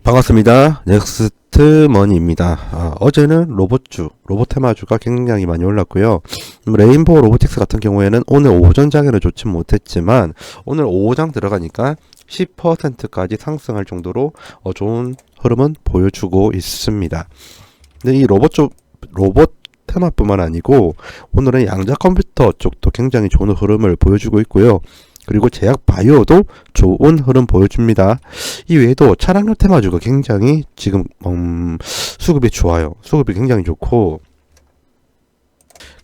반갑습니다. 넥스트머니입니다. 어제는 로봇 테마주가 굉장히 많이 올랐고요. 레인보우 로보틱스 같은 경우에는 오늘 오전장에는 좋지 못했지만 오늘 오후장 들어가니까 10%까지 상승할 정도로 좋은 흐름은 보여주고 있습니다. 근데 이 로봇 테마뿐만 아니고 오늘은 양자 컴퓨터 쪽도 굉장히 좋은 흐름을 보여주고 있고요. 그리고 제약 바이오도 좋은 흐름 보여줍니다. 이 외에도 차량용 테마주가 굉장히 지금 수급이 좋아요. 수급이 굉장히 좋고,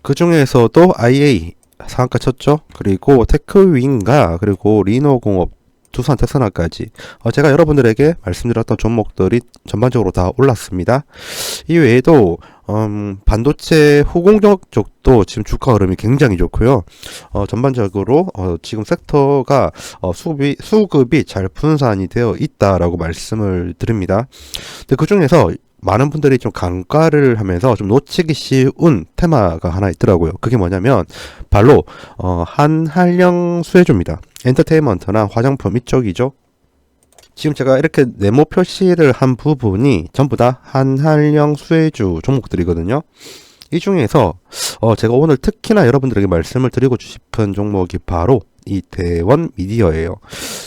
그 중에서도 IA 상한가 쳤죠. 그리고 테크윈과 그리고 리노공업, 두산 테스나까지 제가 여러분들에게 말씀드렸던 종목들이 전반적으로 다 올랐습니다. 이 외에도 반도체 후공정 쪽도 지금 주가 흐름이 굉장히 좋고요. 전반적으로 지금 섹터가 수급이 잘 분산이 되어 있다라고 말씀을 드립니다. 근데 그 중에서 많은 분들이 좀 간과를 하면서 좀 놓치기 쉬운 테마가 하나 있더라고요. 그게 뭐냐면 바로 한한령 수혜주입니다. 엔터테인먼트나 화장품 이쪽이죠. 지금 제가 이렇게 네모 표시를 한 부분이 전부 다 한한령 수혜주 종목들이거든요. 이 중에서 제가 오늘 특히나 여러분들에게 말씀을 드리고 싶은 종목이 바로 이 대원 미디어예요.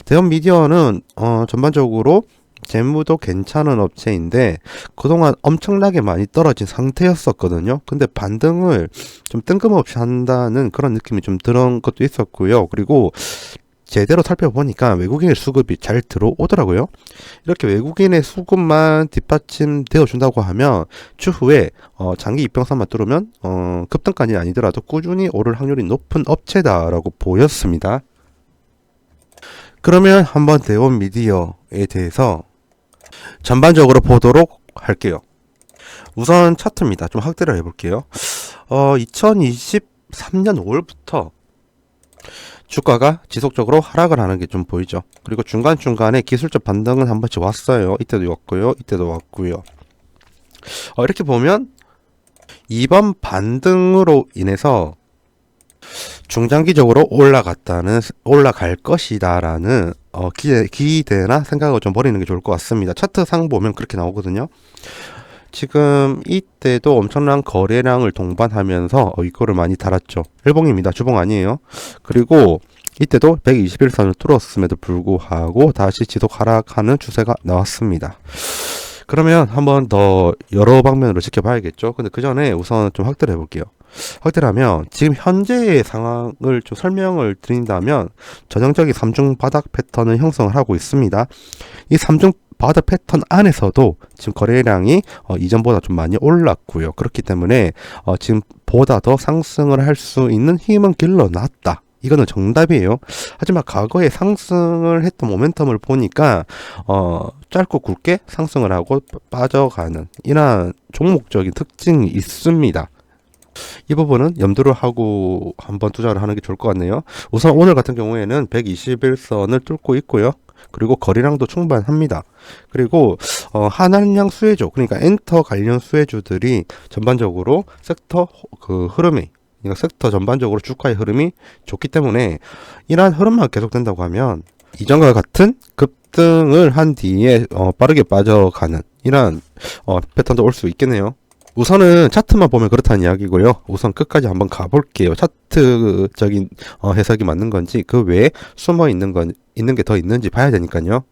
대원 미디어는 전반적으로 재무도 괜찮은 업체인데 그동안 엄청나게 많이 떨어진 상태였었거든요. 근데 반등을 좀 뜬금없이 한다는 그런 느낌이 좀 드는 것도 있었고요. 그리고 제대로 살펴보니까 외국인의 수급이 잘 들어오더라고요. 이렇게 외국인의 수급만 뒷받침되어 준다고 하면 추후에 장기 이평선만 뚫으면 급등까지는 아니더라도 꾸준히 오를 확률이 높은 업체다라고 보였습니다. 그러면 한번 대원 미디어에 대해서 전반적으로 보도록 할게요. 우선 차트입니다. 좀 확대를 해볼게요. 2023년 5월부터 주가가 지속적으로 하락을 하는 게 좀 보이죠. 그리고 중간중간에 기술적 반등은 한 번씩 왔어요. 이때도 왔고요. 이때도 왔고요. 이렇게 보면 이번 반등으로 인해서 중장기적으로 올라갈 것이다라는 기대나 생각을 좀 버리는 게 좋을 것 같습니다. 차트상 보면 그렇게 나오거든요. 지금 이때도 엄청난 거래량을 동반하면서 이거를 많이 달았죠. 일봉입니다. 주봉 아니에요. 그리고 이때도 121선을 뚫었음에도 불구하고 다시 지속 하락하는 추세가 나왔습니다. 그러면 한번 더 여러 방면으로 지켜봐야겠죠. 근데 그 전에 우선 좀 확대를 해볼게요. 확대를 하면 지금 현재의 상황을 좀 설명을 드린다면 전형적인 3중 바닥 패턴을 형성을 하고 있습니다. 이 3중 바닥 패턴 안에서도 지금 거래량이 이전보다 좀 많이 올랐고요. 그렇기 때문에 지금 보다 더 상승을 할 수 있는 힘은 길러놨다. 이거는 정답이에요. 하지만 과거에 상승을 했던 모멘텀을 보니까 짧고 굵게 상승을 하고 빠져가는 이러한 종목적인 특징이 있습니다. 이 부분은 염두를 하고 한번 투자를 하는 게 좋을 것 같네요. 우선 오늘 같은 경우에는 121선을 뚫고 있고요. 그리고 거래량도 충분합니다. 그리고 한한량 수혜주, 그러니까 엔터 관련 수혜주들이 전반적으로 섹터 흐름이, 그러니까 섹터 전반적으로 주가의 흐름이 좋기 때문에 이러한 흐름만 계속된다고 하면 이전과 같은 급등을 한 뒤에 빠르게 빠져가는 이러한 패턴도 올 수 있겠네요. 우선은 차트만 보면 그렇다는 이야기고요. 우선 끝까지 한번 가볼게요. 차트적인 해석이 맞는 건지 그 외에 숨어 있는 게 더 있는지 봐야 되니까요.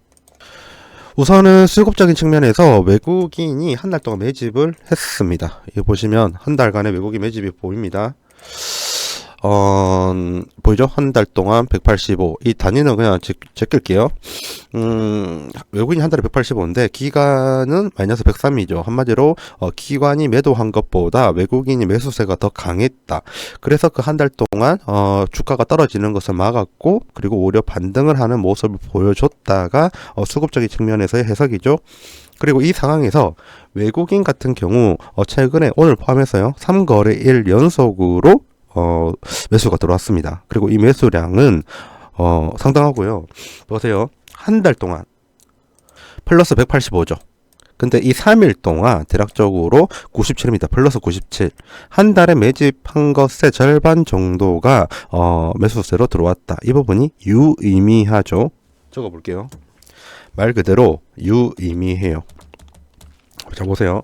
우선은 수급적인 측면에서 외국인이 한 달 동안 매집을 했습니다. 이거 보시면 한 달간의 외국인 매집이 보입니다. 보이죠? 한 달 동안 185. 이 단위는 그냥 제낄게요. 외국인이 한 달에 185인데 기간은 마이너스 103이죠. 한마디로 기관이 매도한 것보다 외국인이 매수세가 더 강했다. 그래서 그 한 달 동안 주가가 떨어지는 것을 막았고, 그리고 오히려 반등을 하는 모습을 보여줬다가 수급적인 측면에서의 해석이죠. 그리고 이 상황에서 외국인 같은 경우 최근에 오늘 포함해서요 3거래일 연속으로 매수가 들어왔습니다. 그리고 이 매수량은 상당하고요. 보세요. 한 달 동안 플러스 185죠. 근데 이 3일 동안 대략적으로 97입니다. 플러스 97. 한 달에 매집한 것의 절반 정도가 매수세로 들어왔다. 이 부분이 유의미하죠. 적어볼게요. 말 그대로 유의미해요. 자, 보세요.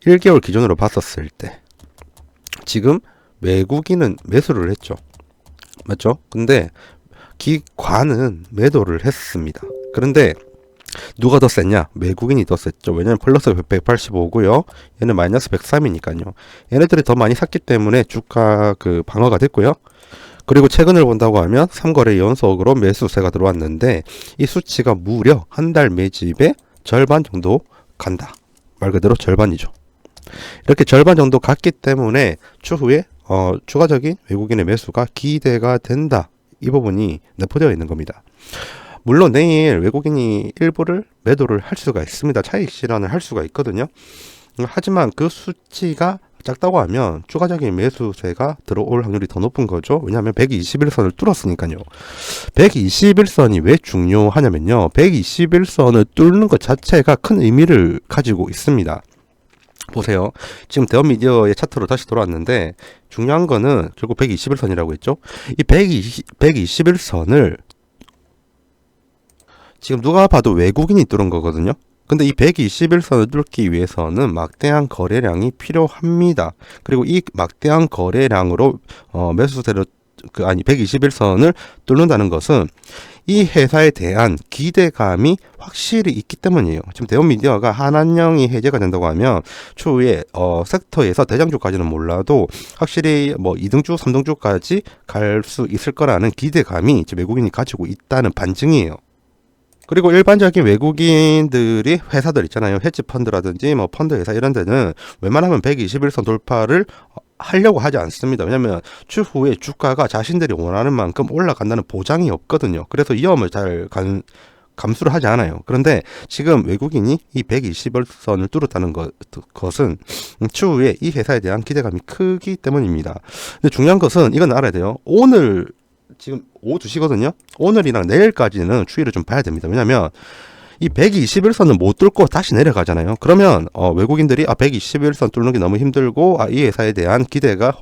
1개월 기준으로 봤었을 때 지금 외국인은 매수를 했죠. 맞죠? 근데 기관은 매도를 했습니다. 그런데 누가 더 셌냐? 외국인이 더 셌죠. 왜냐면 플러스 185고요. 얘는 마이너스 103이니까요. 얘네들이 더 많이 샀기 때문에 주가 그 방어가 됐고요. 그리고 최근을 본다고 하면 3거래 연속으로 매수세가 들어왔는데 이 수치가 무려 한 달 매집의 절반 정도 간다. 말 그대로 절반이죠. 이렇게 절반 정도 갔기 때문에 추후에 추가적인 외국인의 매수가 기대가 된다. 이 부분이 내포되어 있는 겁니다. 물론 내일 외국인이 일부를 매도를 할 수가 있습니다. 차익 실현을 할 수가 있거든요. 하지만 그 수치가 작다고 하면 추가적인 매수세가 들어올 확률이 더 높은 거죠. 왜냐하면 121선을 뚫었으니까요. 121선이 왜 중요하냐면요. 121선을 뚫는 것 자체가 큰 의미를 가지고 있습니다. 보세요. 지금 대원미디어의 차트로 다시 돌아왔는데 중요한 거는 결국 121선이라고 했죠. 이 121선을 지금 누가 봐도 외국인이 뚫은 거거든요. 근데 이 121선을 뚫기 위해서는 막대한 거래량이 필요합니다. 그리고 이 막대한 거래량으로 매수세를 121선을 뚫는다는 것은 이 회사에 대한 기대감이 확실히 있기 때문이에요. 지금 대원미디어가 한한령이 해제가 된다고 하면 추후에 섹터에서 대장주까지는 몰라도 확실히 뭐 2등주, 3등주까지 갈 수 있을 거라는 기대감이 지금 외국인이 가지고 있다는 반증이에요. 그리고 일반적인 외국인들이 회사들 있잖아요. 헤지펀드라든지 뭐 펀드 회사 이런 데는 웬만하면 121선 돌파를 하려고 하지 않습니다. 왜냐하면 추후에 주가가 자신들이 원하는 만큼 올라간다는 보장이 없거든요. 그래서 위험을 잘 감수를 하지 않아요. 그런데 지금 외국인이 이 121선을 뚫었다는 것은 추후에 이 회사에 대한 기대감이 크기 때문입니다. 근데 중요한 것은 이건 알아야 돼요. 오늘 지금 오후 2시거든요. 오늘이랑 내일까지는 추이를 좀 봐야 됩니다. 왜냐하면 이 121선을 못 뚫고 다시 내려가잖아요. 그러면 외국인들이 121선 뚫는 게 너무 힘들고 이 회사에 대한 기대가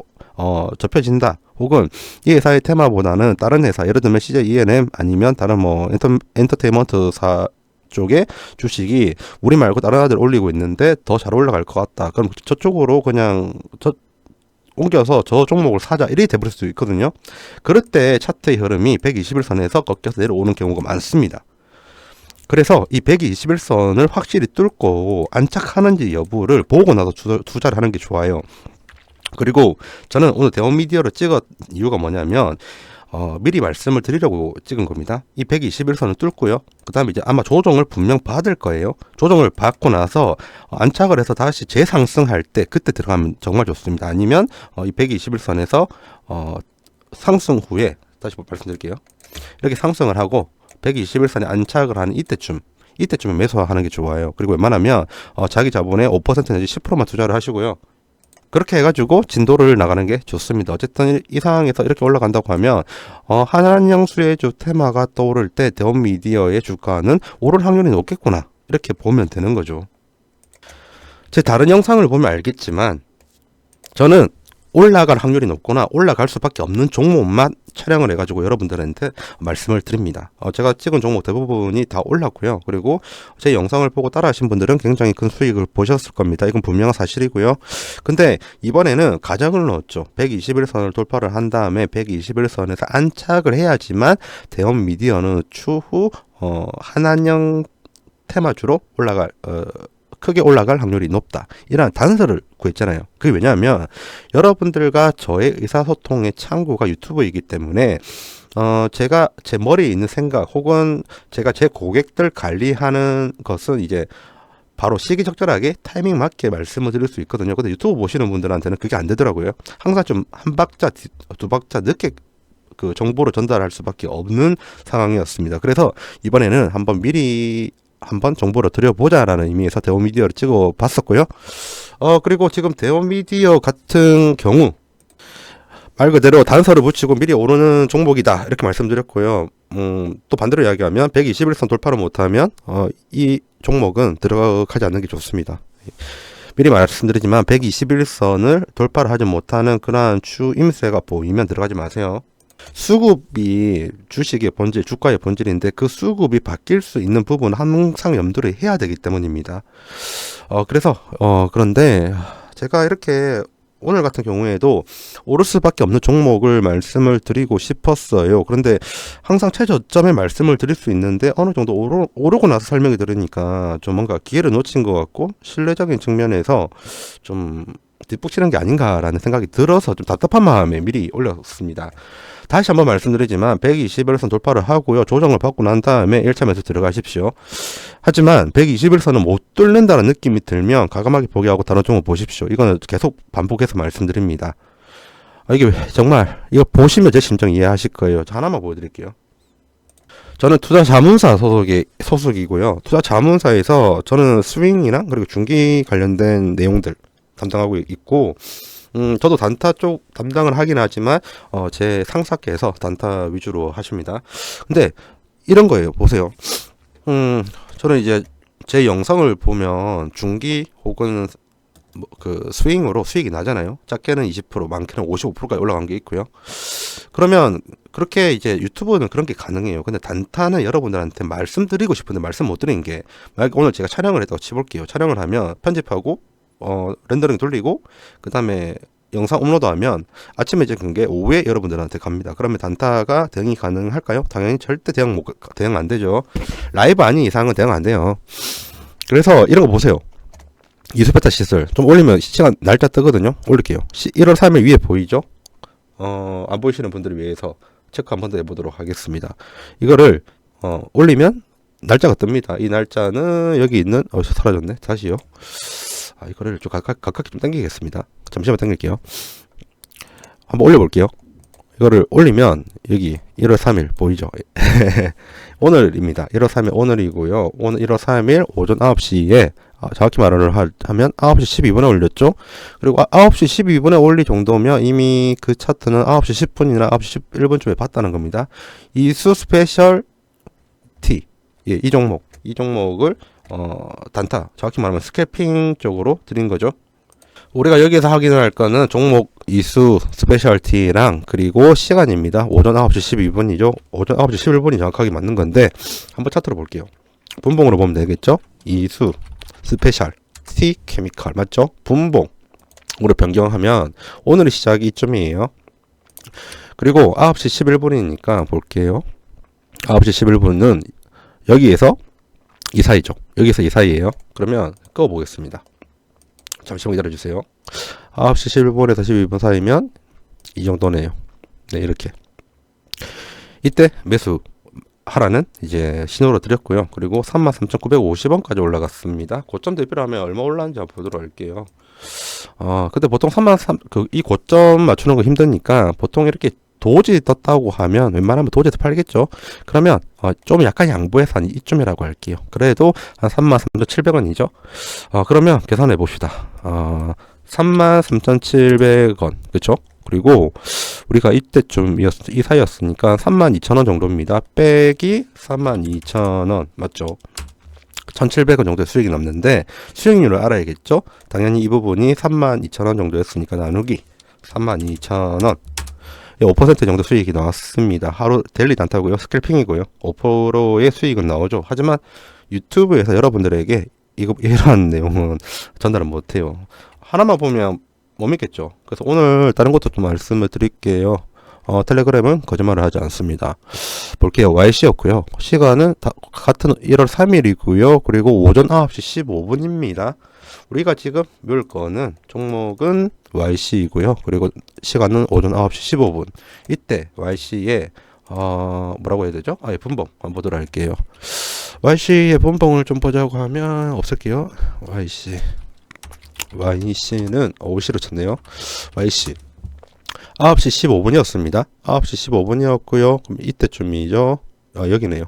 접혀진다. 혹은 이 회사의 테마보다는 다른 회사, 예를 들면 CJ E&M 아니면 다른 뭐 엔터테인먼트사 쪽에 주식이 우리 말고 다른 애들 올리고 있는데 더 잘 올라갈 것 같다. 그럼 저쪽으로 그냥 옮겨서 저 종목을 사자 이렇게 돼버릴 수 있거든요. 그럴 때 차트의 흐름이 121선에서 꺾여서 내려오는 경우가 많습니다. 그래서 이 121선을 확실히 뚫고 안착하는지 여부를 보고 나서 투자를 하는 게 좋아요. 그리고 저는 오늘 대원미디어를 찍은 이유가 뭐냐면 미리 말씀을 드리려고 찍은 겁니다. 이 121선을 뚫고요. 그 다음에 이제 아마 조정을 분명 받을 거예요. 조정을 받고 나서 안착을 해서 다시 재상승할 때 그때 들어가면 정말 좋습니다. 아니면 이 121선에서 상승 후에 다시 말씀드릴게요. 이렇게 상승을 하고 121선에 안착을 하는 이때쯤에 매수하는 게 좋아요. 그리고 웬만하면 자기 자본의 5% 내지 10%만 투자를 하시고요. 그렇게 해가지고 진도를 나가는 게 좋습니다. 어쨌든 이 상황에서 이렇게 올라간다고 하면 한한영수의 주 테마가 떠오를 때 대원미디어의 주가는 오를 확률이 높겠구나 이렇게 보면 되는 거죠. 제 다른 영상을 보면 알겠지만 저는 올라갈 확률이 높거나 올라갈 수밖에 없는 종목만 촬영을 해가지고 여러분들한테 말씀을 드립니다. 제가 찍은 종목 대부분이 다 올랐고요. 그리고 제 영상을 보고 따라 하신 분들은 굉장히 큰 수익을 보셨을 겁니다. 이건 분명한 사실이고요. 근데 이번에는 가정을 넣었죠. 121선을 돌파를 한 다음에 121선에서 안착을 해야지만 대원미디어는 추후 한한영 테마주로 크게 올라갈 확률이 높다. 이런 단서를 구했잖아요. 그게 왜냐하면 여러분들과 저의 의사소통의 창구가 유튜브이기 때문에 제가 제 머리에 있는 생각 혹은 제가 제 고객들 관리하는 것은 이제 바로 시기적절하게 타이밍 맞게 말씀을 드릴 수 있거든요. 근데 유튜브 보시는 분들한테는 그게 안 되더라고요. 항상 좀 한 박자, 두 박자 늦게 그 정보를 전달할 수밖에 없는 상황이었습니다. 그래서 이번에는 한번 정보를 드려보자라는 의미에서 대원미디어를 찍어 봤었고요. 그리고 지금 대원미디어 같은 경우 말 그대로 단서를 붙이고 미리 오르는 종목이다 이렇게 말씀드렸고요. 또 반대로 이야기하면 121선 돌파를 못하면 이 종목은 들어가지 않는 게 좋습니다. 미리 말씀드리지만 121선을 돌파를 하지 못하는 그러한 추임새가 보이면 들어가지 마세요. 수급이 주식의 본질, 주가의 본질인데 그 수급이 바뀔 수 있는 부분은 항상 염두를 해야 되기 때문입니다. 그런데 제가 이렇게 오늘 같은 경우에도 오를 수밖에 없는 종목을 말씀을 드리고 싶었어요. 그런데 항상 최저점에 말씀을 드릴 수 있는데 어느 정도 오르고 나서 설명이 들으니까 좀 뭔가 기회를 놓친 것 같고 신뢰적인 측면에서 좀 뒷북치는 게 아닌가라는 생각이 들어서 좀 답답한 마음에 미리 올렸습니다. 다시 한번 말씀드리지만 121선 돌파를 하고요. 조정을 받고 난 다음에 1차 매수 들어가십시오. 하지만 121선을 못 뚫는다는 느낌이 들면 과감하게 포기하고 다른 종목 보십시오. 이거는 계속 반복해서 말씀드립니다. 이게 정말 이거 보시면 제 심정 이해하실 거예요. 저 하나만 보여드릴게요. 저는 투자자문사 소속이고요. 투자자문사에서 저는 스윙이랑 그리고 중기 관련된 내용들 담당하고 있고 저도 단타 쪽 담당을 하긴 하지만 제 상사께서 단타 위주로 하십니다. 근데 이런 거예요. 보세요. 저는 이제 제 영상을 보면 중기 혹은 그 스윙으로 수익이 나잖아요. 작게는 20%, 많게는 55%까지 올라간 게 있고요. 그러면 그렇게 이제 유튜브는 그런 게 가능해요. 근데 단타는 여러분들한테 말씀드리고 싶은데 말씀 못 드리는 게, 만약 오늘 제가 촬영을 했다고 치볼게요. 촬영을 하면 편집하고 렌더링 돌리고 그 다음에 영상 업로드하면 아침에 찍은 게 오후에 여러분들한테 갑니다. 그러면 단타가 대응이 가능할까요? 당연히 절대 대응 안 되죠. 라이브 아닌 이상은 대응 안 돼요. 그래서 이런 거 보세요. 이수베타 시설 좀 올리면 시간 날짜 뜨거든요. 올릴게요. 1월 3일 위에 보이죠? 안 보이시는 분들을 위해서 체크 한 번 더 해보도록 하겠습니다. 이거를 올리면 날짜가 뜹니다. 이 날짜는 여기 있는 사라졌네. 다시요. 이거를 좀 가깝게 좀 당기겠습니다. 잠시만 당길게요. 한번 올려볼게요. 이거를 올리면 여기 1월 3일 보이죠? 오늘입니다. 1월 3일 오늘이고요. 오늘 1월 3일 오전 9시에 정확히 말을 하면 9시 12분에 올렸죠. 그리고 9시 12분에 올릴 정도면 이미 그 차트는 9시 10분이나 9시 11분쯤에 봤다는 겁니다. 이수 스페셜 T, 이 종목을 단타, 정확히 말하면 스캘핑 쪽으로 드린 거죠. 우리가 여기서 확인을 할 거는 종목 이수 스페셜티랑 그리고 시간입니다. 오전 9시 12분이죠. 오전 9시 11분이 정확하게 맞는 건데 한번 차트로 볼게요. 분봉으로 보면 되겠죠. 이수 스페셜티 케미칼 맞죠? 분봉으로 변경하면 오늘의 시작이 이쯤이에요. 그리고 9시 11분이니까 볼게요. 9시 11분은 여기에서 이 사이죠. 여기서 이 사이에요. 그러면 끄어보겠습니다. 잠시만 기다려주세요. 9시 11분에서 12분 사이면 이 정도네요. 네, 이렇게. 이때 매수 하라는 이제 신호를 드렸고요. 그리고 33,950원까지 올라갔습니다. 고점 대비로 하면 얼마 올랐는지 한번 보도록 할게요. 근데 보통 이 고점 맞추는 거 힘드니까 보통 이렇게 도지 떴다고 하면 웬만하면 도지에서 팔겠죠. 그러면 좀 약간 양보해서 한 이쯤이라고 할게요. 그래도 한 33,700원이죠. 그러면 계산해 봅시다. 33,700원 그쵸? 그리고 우리가 이때쯤 이 사이였으니까 32,000원 정도입니다. 빼기 32,000원 맞죠? 1,700원 정도의 수익이 남는데 수익률을 알아야겠죠? 당연히 이 부분이 32,000원 정도였으니까 나누기 32,000원 5% 정도 수익이 나왔습니다. 하루 데일리 단타고요. 스캘핑이고요. 5%의 수익은 나오죠. 하지만 유튜브에서 여러분들에게 이러한 내용은 전달을 못해요. 하나만 보면 못 믿겠죠. 그래서 오늘 다른 것도 좀 말씀을 드릴게요. 텔레그램은 거짓말을 하지 않습니다. 볼게요. YC였고요. 시간은 같은 1월 3일이고요. 그리고 오전 9시 15분입니다. 우리가 지금 볼 거는 종목은 YC이고요. 그리고 시간은 오전 9시 15분. 이때 YC에 뭐라고 해야 되죠? 분봉 한번 보도록 할게요. YC의 분봉을 좀 보자고 하면 없을게요. YC는 OC로 쳤네요. YC 9시 15분이었습니다. 9시 15분이었고요. 그럼 이때쯤이죠. 여기네요.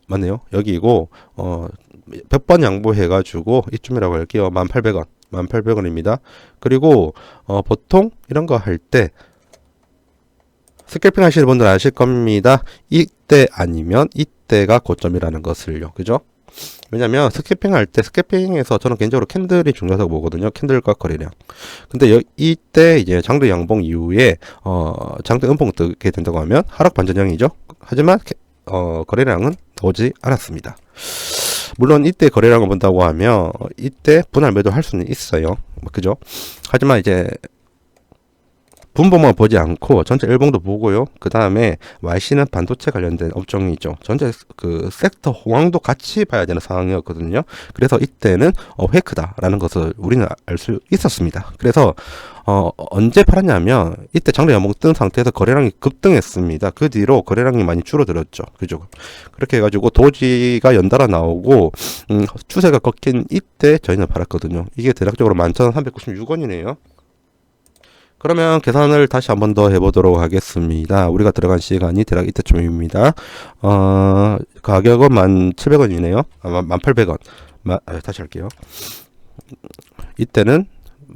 맞네요. 여기고 100번 양보해가지고 이쯤이라고 할게요. 1,800원. 1,800원입니다. 그리고 보통 이런 거 할 때 스캘핑 하시는 분들 아실 겁니다. 이때 아니면 이때가 고점이라는 것을요. 그죠? 왜냐면 스캐핑 할 때 스캐핑에서 저는 개인적으로 캔들이 중요하다고 보거든요. 캔들과 거래량. 근데 이때 이제 장대 양봉 이후에 장대 음봉 뜨게 된다고 하면 하락 반전형이죠. 하지만 거래량은 나오지 않았습니다. 물론 이때 거래량을 본다고 하면 이때 분할 매도 할 수는 있어요. 그죠? 하지만 이제 분봉만 보지 않고 전체 일봉도 보고요. 그 다음에 YC는 반도체 관련된 업종이죠. 전체 그 섹터 호황도 같이 봐야 되는 상황이었거든요. 그래서 이때는 페이크다라는 것을 우리는 알 수 있었습니다. 그래서 언제 팔았냐면 이때 장대 양봉 뜬 상태에서 거래량이 급등했습니다. 그 뒤로 거래량이 많이 줄어들었죠. 그죠? 그렇게 해가지고 도지가 연달아 나오고 추세가 꺾인 이때 저희는 팔았거든요. 이게 대략적으로 11,396원이네요. 그러면 계산을 다시 한 번 더 해보도록 하겠습니다. 우리가 들어간 시간이 대략 이때쯤입니다. 가격은 1,700원이네요. 1,800원. 다시 할게요. 이때는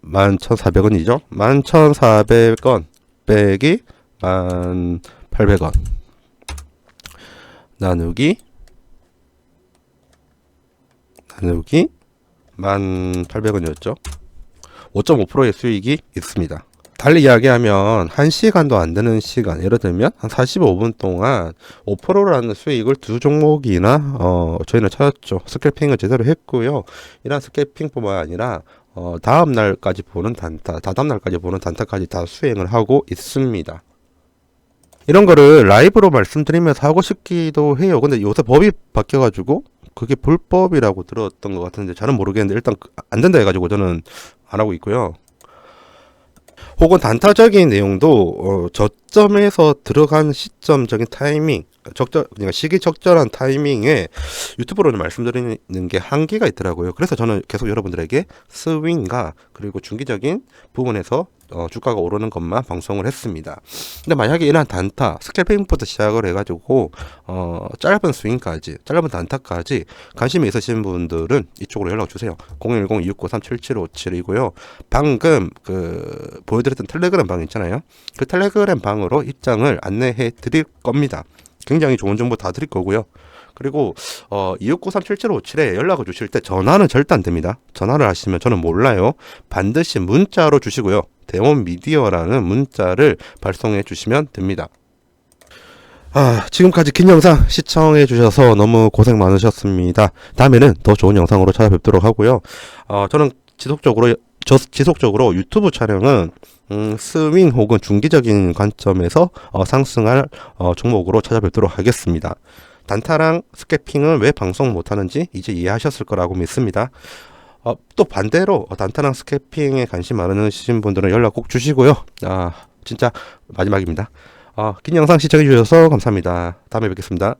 11,400원이죠. 11,400원 빼기 1,800원 나누기 1,800원이었죠. 5.5%의 수익이 있습니다. 달리 이야기하면 1시간도 안 되는 시간, 예를 들면 한 45분 동안 5%라는 수익을 두 종목이나 저희는 찾았죠. 스캘핑을 제대로 했고요. 이런 스캘핑뿐만 아니라 다음 날까지 보는 단타, 다다음 날까지 보는 단타까지 다 수행을 하고 있습니다. 이런 거를 라이브로 말씀드리면서 하고 싶기도 해요. 근데 요새 법이 바뀌어가지고 그게 불법이라고 들었던 것 같은데 잘은 모르겠는데 일단 안 된다 해가지고 저는 안 하고 있고요. 혹은 단타적인 내용도 저점에서 들어간 시점적인 타이밍, 그러니까 시기 적절한 타이밍에 유튜브로는 말씀드리는 게 한계가 있더라고요. 그래서 저는 계속 여러분들에게 스윙과 그리고 중기적인 부분에서 주가가 오르는 것만 방송을 했습니다. 근데 만약에 이런 단타, 스캘핑부터 시작을 해가지고 짧은 스윙까지, 짧은 단타까지 관심이 있으신 분들은 이쪽으로 연락 주세요. 010-2693-7757이고요. 방금 보여드렸던 텔레그램 방 있잖아요. 그 텔레그램 방으로 입장을 안내해 드릴 겁니다. 굉장히 좋은 정보 다 드릴 거고요. 그리고 2693-7757에 연락을 주실 때 전화는 절대 안 됩니다. 전화를 하시면 저는 몰라요. 반드시 문자로 주시고요. 대원 미디어라는 문자를 발송해 주시면 됩니다. 지금까지 긴 영상 시청해 주셔서 너무 고생 많으셨습니다. 다음에는 더 좋은 영상으로 찾아뵙도록 하고요. 저는 지속적으로 유튜브 촬영은 스윙 혹은 중기적인 관점에서 상승할 종목으로 찾아뵙도록 하겠습니다. 단타랑 스캐핑을 왜 방송 못하는지 이제 이해하셨을 거라고 믿습니다. 또 반대로 단타랑 스캐핑에 관심 많으신 분들은 연락 꼭 주시고요. 진짜 마지막입니다. 긴 영상 시청해 주셔서 감사합니다. 다음에 뵙겠습니다.